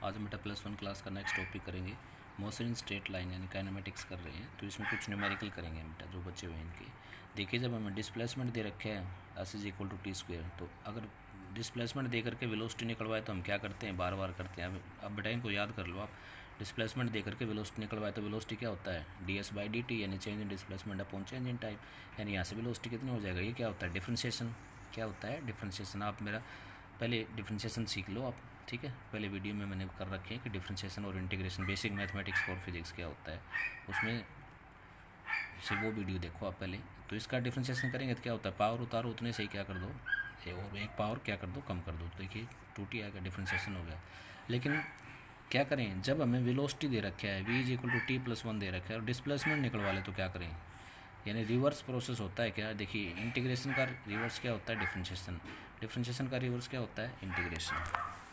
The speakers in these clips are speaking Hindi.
आज हम बेटा +1 क्लास का नेक्स्ट टॉपिक करेंगे। मोशन इन स्ट्रेट लाइन यानी काइनेमेटिक्स कर रहे हैं, तो इसमें कुछ न्यूमेरिकल करेंगे बेटा जो बचे हुए हैं इनके। देखिए, जब हमें डिस्प्लेसमेंट दे रखे हैं S=t², तो अगर डिस्प्लेसमेंट दे करके वेलोसिटी निकलवाए तो हम क्या करते हैं, बार बार करते हैं। अब बेटा इनको याद कर लो आप। डिस्प्लेसमेंट दे करके वेलोसिटी निकलवाए तो वेलोसिटी क्या होता है, ds/dt यानी change in displacement upon change in time. यानी यहाँ से वेलोसिटी कितनी हो जाएगा, ये क्या होता है, डिफ्रेंशिएशन। क्या होता है, डिफ्रेंशिएशन। आप मेरा पहले डिफ्रेंशिएशन सीख लो आप, ठीक है। पहले वीडियो में मैंने कर रखे हैं कि डिफ्रेंशिएशन और integration, basic mathematics for physics क्या होता है, उसमें से वो वीडियो देखो आप पहले। तो इसका डिफ्रेंशिएशन करेंगे तो क्या होता है, पावर उतारो उतने से ही क्या कर दो, और एक पावर क्या कर दो, कम कर दो। तो देखिए 2t आएगा, डिफ्रेंशिएशन हो गया। लेकिन क्या करें, जब हमें वेलोसिटी दे रखा है v=t+1 दे रखा है और डिस्प्लेसमेंट निकलवा ले तो क्या करें, यानी रिवर्स प्रोसेस होता है क्या। देखिए, इंटीग्रेशन का रिवर्स क्या होता है, डिफ्रेंशिएशन। डिफ्रेंशिएशन का रिवर्स क्या होता है, इंटीग्रेशन।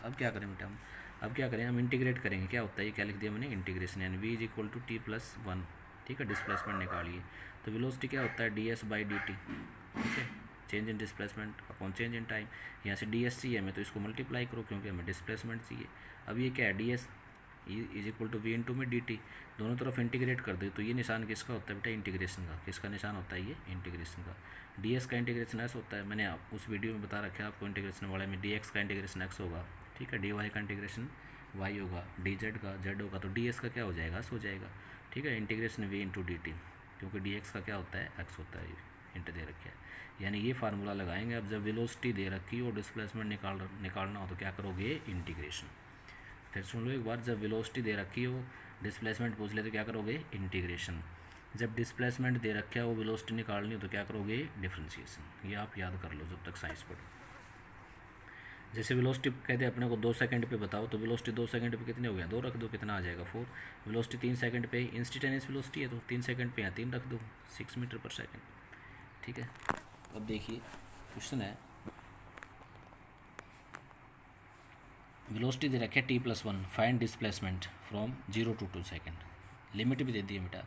अब क्या करें बेटा हम इंटीग्रेट करेंगे। क्या होता है, ये क्या लिख दिया मैंने, इंटीग्रेशन, यानी v=t+1, ठीक है। डिस्प्लेसमेंट निकालिए तो वेलोसिटी क्या होता है, ds/dt, ठीक है। Change in displacement upon change in time. यहाँ से ds चाहिए हमें तो इसको मल्टीप्लाई करो क्योंकि हमें डिस्प्लेसमेंट चाहिए। अब ये क्या है, ds=v/dt, दोनों तरफ इंटीग्रेट कर दे तो ये निशान किसका होता है बेटा, इंटीग्रेशन का। किसका निशान होता है, ये इंटीग्रेशन का। ds का इंटीग्रेशन s होता है, मैंने उस वीडियो में बता रखा है आपको, इंटीग्रेशन वाले में dx का इंटीग्रेशन x होगा, ठीक है। dy का इंटीग्रेशन y होगा, dz का z होगा, तो ds का क्या हो जाएगा, s हो जाएगा, ठीक है। इंटीग्रेशन v/dt, क्योंकि dx का क्या होता है, x होता है, इंट दे रखा है। यानी ये फार्मूला लगाएंगे। अब जब वेलोसिटी दे रखी और डिस्प्लेसमेंट निकालना हो तो क्या करोगे, इंटीग्रेशन। फिर सुन लो एक बार, जब वेलोसिटी दे रखी हो, डिस्प्लेसमेंट पूछ ले तो क्या करोगे, इंटीग्रेशन। जब डिस्प्लेसमेंट दे रखा हो, वेलोसिटी निकालनी हो तो क्या करोगे, डिफरेंशिएशन। ये आप याद कर लो जब तक साइंस पढ़ो। जैसे वेलोसिटी कहते हैं अपने को 2 सेकंड पे बताओ, तो वेलोसिटी 2 सेकंड पे कितने हो गया, 2 रख दो, कितना आ जाएगा, 4। वेलोसिटी 3 सेकंड पे इंस्टेंटेनियस वेलोसिटी है तो 3 सेकंड पे यहाँ 3 रख दो, 6 मीटर पर सेकंड, ठीक है। अब देखिए क्वेश्चन है, वेलोसिटी दे रखे t+1, find displacement from 0 to 2 second. Limit भी दे दी है बेटा।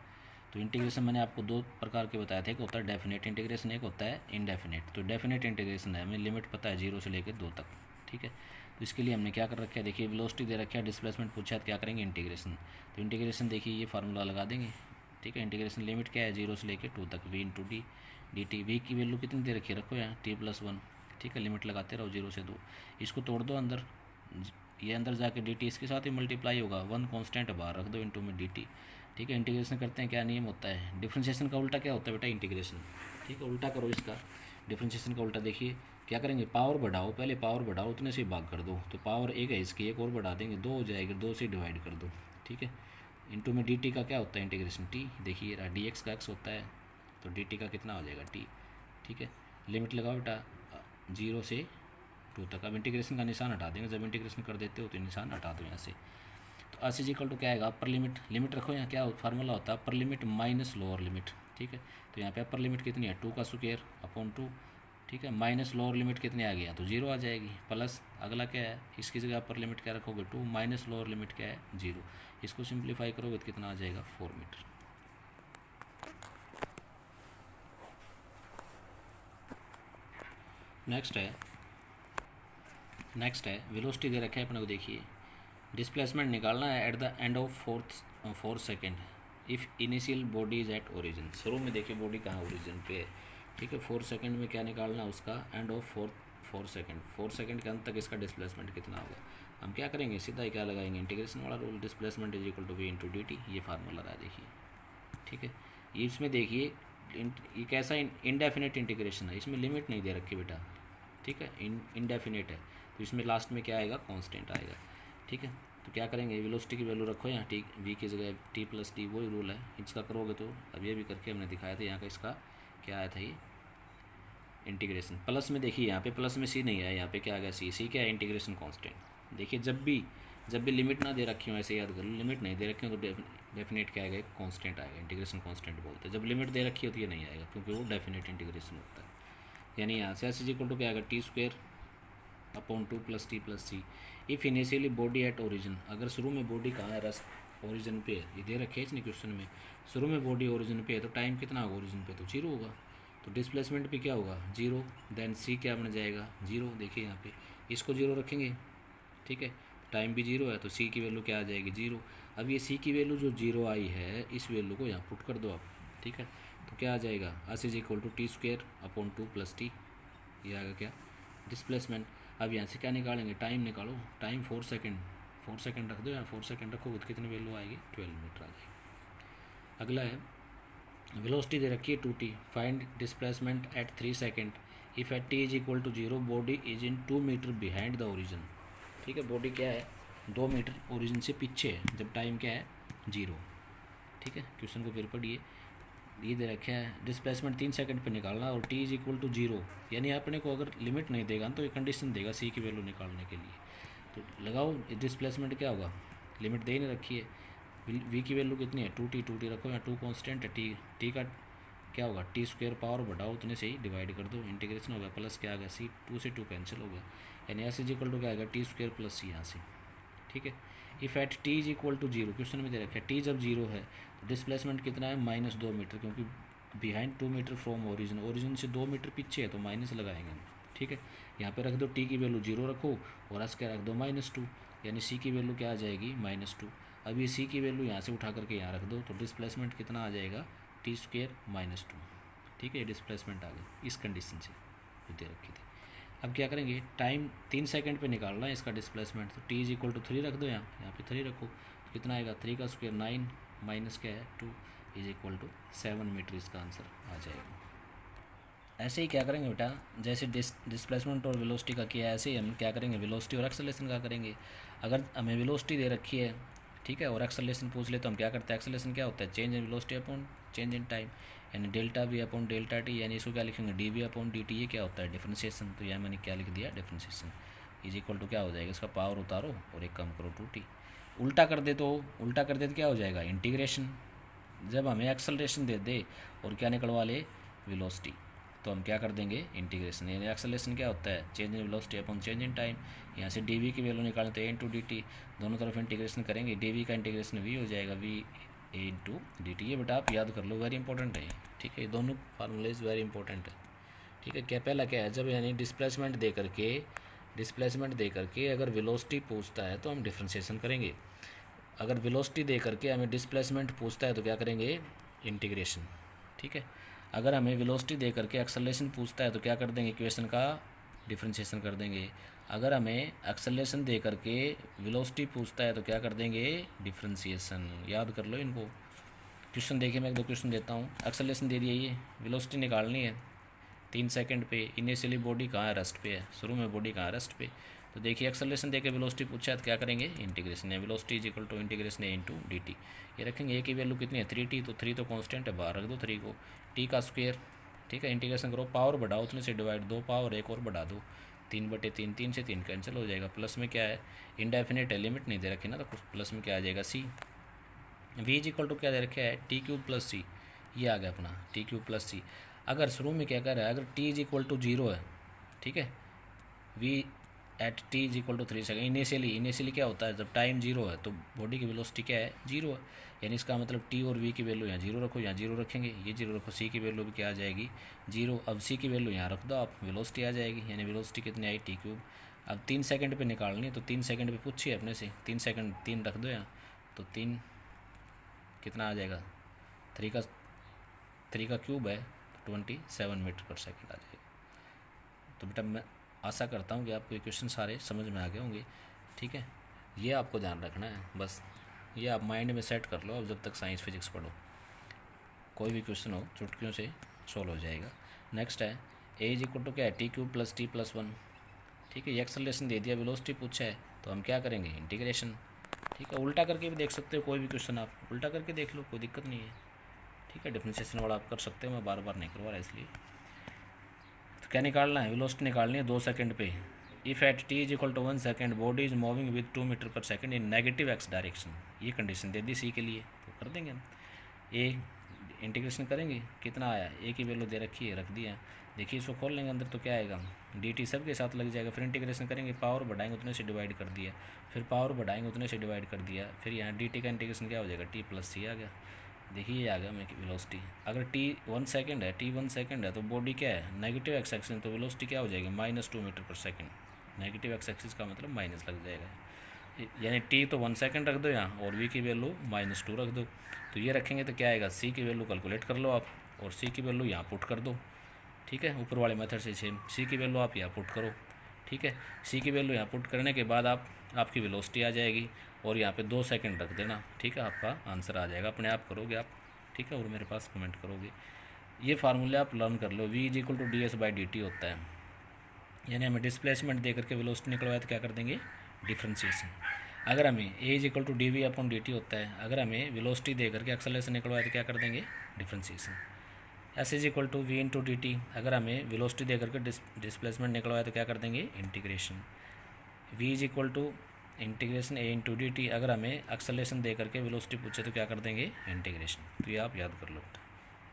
तो इंटीग्रेशन मैंने आपको 2 प्रकार के बताए थे, एक होता है डेफिनेट इंटीग्रेशन, एक होता है इनडेफिनेट। तो डेफिनेट इंटीग्रेशन है, हमें लिमिट पता है 0 से लेकर 2 तक, ठीक है। तो इसके लिए हमने क्या कर रखा है, देखिए वेलोसिटी दे रखा है, डिस्प्लेसमेंट पूछा है तो क्या करेंगे, इंटीग्रेशन। तो इंटीग्रेशन देखिए ये फार्मूला लगा देंगे, ठीक है। इंटीग्रेशन लिमिट क्या है, 0 से लेकर 2 तक, v/d/dt। v की वैल्यू कितनी दे रखी है, रखो यहाँ t+1, ठीक है। लिमिट लगाते रहो 0 से 2, इसको तोड़ दो अंदर, ये अंदर जाके dt इसके साथ ही मल्टीप्लाई होगा, 1 कांस्टेंट बाहर रख दो इनटू में dt, ठीक है। इंटीग्रेशन करते हैं, क्या नियम होता है, डिफरेंशिएशन का उल्टा क्या होता है बेटा, इंटीग्रेशन, ठीक है। उल्टा करो इसका, डिफरेंशिएशन का उल्टा। देखिए क्या करेंगे, पावर बढ़ाओ, पहले पावर बढ़ाओ उतने से भाग कर दो, तो पावर 1 है इसकी, एक और बढ़ा देंगे, 2 हो जाएगी, 2 से डिवाइड कर दो, ठीक है। इनटू में dt का क्या होता है, इंटीग्रेशन t, देखिए रहा dx का x होता है, तो dt का कितना हो जाएगा, t, ठीक है। लिमिट लगाओ बेटा 0 से 2 तक। अब इंटीग्रेशन का निशान हटा देंगे, जब इंटीग्रेशन कर देते हो तो निशान हटा दो यहाँ से। तो s= क्या आएगा, अपर लिमिट, लिमिट रखो यहाँ, क्या फार्मूला होता है, upper limit minus lower limit, ठीक है। तो यहाँ पे अपर लिमिट कितनी है, 2 का स्क्वायर अपॉन 2, ठीक है। माइनस लोअर लिमिट कितनी आ गया, तो 0 आ जाएगी, प्लस अगला क्या है, इसकी जगह अपर लिमिट क्या रखोगे, 2, माइनस लोअर लिमिट क्या है, 0। इसको सिंप्लीफाई करोगे तो कितना आ जाएगा, 4 मीटर। नेक्स्ट है वेलोसिटी दे रखा है अपने को, देखिए डिस्प्लेसमेंट निकालना है at the end of 4 second if initial body is at origin. शुरू में देखिए बॉडी कहाँ, ओरिजिन पे है, ठीक है। 4 सेकेंड में क्या निकालना है उसका, एंड ऑफ 4 सेकेंड, 4 सेकेंड के अंत तक इसका डिस्प्लेसमेंट कितना होगा। हम क्या करेंगे, सीधा ही क्या लगाएंगे, इंटीग्रेशन वाला रूल, डिस्प्लेसमेंट v/dt, ये फार्मूला रहा देखिए, ठीक है। ये इसमें देखिए ये कैसा इनडेफिनेट इंटीग्रेशन है, इसमें लिमिट नहीं दे रखी बेटा, ठीक है। इनडेफिनेट है तो इसमें लास्ट में क्या आएगा, कांस्टेंट आएगा, ठीक है। तो क्या करेंगे, वेलोसिटी की वैल्यू रखो यहाँ, टी वी की जगह t+t, वही रूल है, इसका करोगे तो अब ये भी करके हमने दिखाया था, यहाँ का इसका क्या आया था, ये इंटीग्रेशन। प्लस में देखिए यहाँ पे प्लस में सी नहीं आया, यहाँ पे क्या आ गया, सी क्या है, इंटीग्रेशन कांस्टेंट। देखिए जब भी लिमिट ना दे रखी हो, ऐसे याद कर लो, लिमिट नहीं दे रखी हो तो डेफिनेट क्या आएगा, कांस्टेंट आएगा, इंटीग्रेशन कांस्टेंट बोलते हैं। जब लिमिट दे रखी होती है नहीं आएगा, क्योंकि वो डेफिनेट इंटीग्रेशन होता है। यानी यहाँ से s= क्या आएगा, t² upon 2 + t+c if initially body at origin. अगर शुरू में बॉडी कहाँ है, रस ओरिजिन पे है, ये दे रखे है इसने क्वेश्चन में, शुरू में बॉडी ओरिजिन पे है तो टाइम कितना होगा ओरिजिन पे, तो 0 होगा। तो डिस्प्लेसमेंट पे क्या होगा, 0, देन c क्या बन जाएगा, 0। देखिए यहाँ पे इसको 0 रखेंगे, ठीक है। टाइम भी जीरो है तो सी की वैल्यू क्या आ जाएगी, जीरो। अब ये सी की वैल्यू जो जीरो आई है इस वैल्यू को यहाँ पुट कर दो आप, ठीक है। तो क्या आ जाएगा, S is equal to T square upon 2 + टी, ये आएगा क्या, डिस्प्लेसमेंट। अब यहाँ से क्या निकालेंगे, टाइम निकालो, टाइम 4 सेकेंड, 4 सेकेंड रख दो यहाँ, 4 सेकेंड रखोगे तो कितनी वैल्यू आएगी, 12 मीटर आ जाएगी। अगला है वेलोसिटी दे रखी है 2t, find displacement at 3 second if at t is equal to 0 body is in 2 metre behind the origin, ठीक है। बॉडी क्या है, 2 मीटर ओरिजिन से पीछे है जब टाइम क्या है, 0, ठीक है। क्वेश्चन को फिर पढ़िए, ये दे रखा है डिस्प्लेसमेंट 3 सेकंड पे निकालना और t इज इक्वल टू 0, यानी अपने को अगर लिमिट नहीं देगा तो ये कंडीशन देगा c की वैल्यू निकालने के लिए। तो लगाओ डिस्प्लेसमेंट क्या होगा, लिमिट दे नहीं रखी है, v की वैल्यू कितनी है, 2t रखो या 2 कांस्टेंट है, t का क्या होगा, टी स्क्वायर पावर बढ़ाओ उतने से ही डिवाइड कर दो, इंटीग्रेशन हो गया, प्लस क्या आ गया सी, 2 से 2 कैंसिल हो गया, यानी एस इज इक्वल टू क्या आएगा, टी स्क्वायर प्लस सी यहाँ से, ठीक है। If at T is equal to 0, question में दे रखा है टी जब 0 है तो डिस्प्लेसमेंट कितना है, -2 मीटर, क्योंकि behind 2 metre from origin, origin से 2 मीटर पीछे है तो माइनस लगाएंगे हम, ठीक है। यहाँ पे रख दो टी की वैल्यू 0 रखो और एस क्या रख दो -2, यानी सी की वैल्यू क्या आ जाएगी, -2। अब ये सी की वैल्यू यहाँ से उठा करके यहाँ रख दो तो डिस्प्लेसमेंट कितना आ जाएगा, टी स्क्वायर -2, ठीक है। डिस्प्लेसमेंट आ गई इस कंडीशन से जो दे रखी थी। अब क्या करेंगे, टाइम 3 सेकंड पे निकालना है इसका डिस्प्लेसमेंट, तो t इज इक्वल टू 3 रख दो यहाँ पे 3 रखो तो कितना आएगा, 3 का स्क्वायर 9 माइनस क्या है 2 इज इक्वल टू 7 मीटर, इसका आंसर आ जाएगा। ऐसे ही क्या करेंगे बेटा, जैसे डिस्प्लेसमेंट और वेलोसिटी का किया है ऐसे ही हम क्या करेंगे, वेलोसिटी और एक्सेलरेशन का करेंगे। अगर हमें वेलोसिटी दे रखी है, ठीक है, और एक्सेलरेशन पूछ ले तो हम क्या करते हैं, एक्सेलरेशन क्या होता है, change in velocity upon change in time, यानी delta V upon delta T, यानी इसको क्या लिखेंगे, D V upon D T, ये क्या होता है, डिफ्रेंशिएशन। तो यहाँ मैंने क्या लिख दिया, डिफ्रेंशिएशन इज इक्वल टू क्या हो जाएगा, इसका पावर उतारो और एक कम करो 2t। उल्टा कर दे तो क्या हो जाएगा, इंटीग्रेशन। जब हमें एक्सेलरेशन दे दे और क्या निकलवा ले, वेलोसिटी, तो हम क्या कर देंगे, इंटीग्रेशन। यानी एक्सेलरेशन क्या होता है, change in velocity upon change in time. यहाँ से डी वी की वैल्यू निकालें तो a इंटू डी टी, दोनों तरफ इंटीग्रेशन करेंगे, डी वी का इंटीग्रेशन v हो जाएगा, v a into D T. ये बेटा आप याद कर लो, वेरी इंपॉर्टेंट है, ठीक है। ये दोनों फार्मूलेज वेरी इंपॉर्टेंट है, ठीक है। क्या पहला क्या है, जब यानी डिस्प्लेसमेंट दे करके अगर वेलोसिटी पूछता है तो हम डिफ्रेंशिएशन करेंगे। अगर वेलोसिटी दे करके हमें डिस्प्लेसमेंट पूछता है तो क्या करेंगे, इंटीग्रेशन, ठीक है। अगर हमें वेलोसिटी दे करके एक्सेलरेशन पूछता है तो क्या कर देंगे, इक्वेशन का डिफ्रेंशिएशन कर देंगे। अगर हमें एक्सेलरेशन दे करके वेलोसिटी पूछता है तो क्या कर देंगे, डिफ्रेंशिएशन। याद कर लो इनको। क्वेश्चन देखिए, मैं 1-2 क्वेश्चन देता हूँ। एक्सेलरेशन दे दिया, ये वेलोसिटी निकालनी है 3 सेकंड पे, इनिशियली बॉडी कहाँ है, रेस्ट पे है, शुरू में बॉडी कहाँ है, रेस्ट पे। तो देखिए एक्सेलरेशन देके वेलोसिटी पूछा है तो क्या करेंगे, इंटीग्रेशन, या velocity is equal to integration A into D T. ये रखेंगे, ए की वैल्यू कितनी है, 3t, तो 3 तो कांस्टेंट है, बाहर रख दो 3 को, टी का स्क्वायर, ठीक है। इंटीग्रेशन करो, पावर बढ़ाओ उतने से डिवाइड, 2 पावर 1 और बढ़ा दो, 3/3, 3 से 3 कैंसिल हो जाएगा। प्लस में क्या है, इनडेफिनेट है, लिमिट नहीं दे रखी ना, तो प्लस में क्या आ जाएगा, सी। वी इज इक्वल टू क्या दे रखा है, टी क्यूब प्लस सी, ये आ गया अपना टी क्यूब प्लस सी। अगर शुरू में क्या कर रहा है, अगर टी इज इक्वल टू 0 है, ठीक है, V at T is equal to 3 second, initially क्या होता है, जब टाइम 0 है तो बॉडी की वेलोसिटी क्या है, 0 है, यानी इसका मतलब टी और वी की वैल्यू यहाँ 0 रखो, यहाँ 0 रखेंगे, ये 0 रखो, सी की वैल्यू भी क्या आ जाएगी, 0। अब सी की वैल्यू यहाँ रख दो आप, वेलोसिटी आ जाएगी, यानी वेलोसिटी कितनी आई, टी क्यूब। अब 3 सेकंड पे निकालनी है तो 3 सेकंड पे पूछिए अपने से, 3 सेकंड 3 रख दो यहाँ, तो 3 कितना आ जाएगा, 3 का क्यूब है तो 27 मीटर पर सेकेंड आ जाएगा। तो बेटा मैं आशा करता हूँ कि आपको ये क्वेश्चन सारे समझ में आ गए होंगे, ठीक है। ये आपको ध्यान रखना है, बस ये आप माइंड में सेट कर लो। अब जब तक साइंस फिजिक्स पढ़ो, कोई भी क्वेश्चन हो चुटकियों से सॉल्व हो जाएगा। नेक्स्ट है ए इज इक्वल टू क्या है, T cube plus T plus 1, ठीक है। ये एक्सेलरेशन दे दिया, वेलोसिटी पूछा है तो हम क्या करेंगे, इंटीग्रेशन, ठीक है। उल्टा करके भी देख सकते हो, कोई भी क्वेश्चन आप उल्टा करके देख लो, कोई दिक्कत नहीं है, ठीक है। डिफरेंशिएशन वाला आप कर सकते हो, मैं बार बार नहीं करवा रहा इसलिए। तो क्या निकालना है, वेलोसिटी निकालनी है 2 सेकंड पे। If at T is equal to 1 second body is moving with 2 metre per second in negative X direction, ये कंडीशन दे दी सी के लिए, तो कर देंगे हम। ए इंटीग्रेशन करेंगे, कितना आया, ए की वैल्यू दे रखी है, रख दिया। देखिए इसको खोल लेंगे अंदर तो क्या आएगा, डी टी सब के साथ लग जाएगा। फिर इंटीग्रेशन करेंगे, पावर बढ़ाएंगे उतने से डिवाइड कर दिया, फिर पावर बढ़ाएंगे उतने से डिवाइड कर दिया, फिर यहाँ डी टी का इंटीग्रेशन क्या हो जाएगा, टी प्लस सी आ गया। देखिए ये आ गया मैं वेलोसिटी। अगर टी 1 सेकंड है, टी 1 सेकंड है तो बॉडी क्या है, नेगेटिव एक्स एक्सिस, तो वेलोसिटी क्या हो जाएगी, -2 metre per second. Negative x axis का मतलब माइनस लग जाएगा। यानी टी तो 1 सेकंड रख दो यहाँ, और वी की वैल्यू -2 रख दो। तो ये रखेंगे तो क्या आएगा, सी की वैल्यू कैलकुलेट कर लो आप, और सी की वैल्यू यहाँ पुट कर दो। ठीक है, ऊपर वाले मेथड से सेम सी की वैल्यू आप यहाँ पुट करो। ठीक है, सी की वैल्यू यहाँ पुट करने के बाद आपकी वेलोसिटी आ जाएगी, और यहाँ पे 2 सेकंड रख देना। ठीक है, आपका आंसर आ जाएगा, अपने आप करोगे आप। ठीक है, और मेरे पास कमेंट करोगे। ये फार्मूले आप लर्न कर लो। v is equal to ds/dt होता है, यानी हमें डिस्प्लेसमेंट दे करके वेलोसिटी निकलवाए तो क्या कर देंगे, डिफ्रेंशिएशन। अगर हमें a is equal to dv/dt होता है, अगर हमें वेलोसिटी दे करके एक्सेलरेशन निकलवाए तो क्या कर देंगे, differentiation. s is equal to v into D T, अगर हमें वेलोसिटी दे करके डिस्प्लेसमेंट निकलवाए तो क्या कर देंगे, integration. v is equal to integration a into D T, अगर हमें एक्सेलरेशन दे करके वेलोसिटी पूछे तो क्या कर देंगे, इंटीग्रेशन। तो ये आप याद कर लो।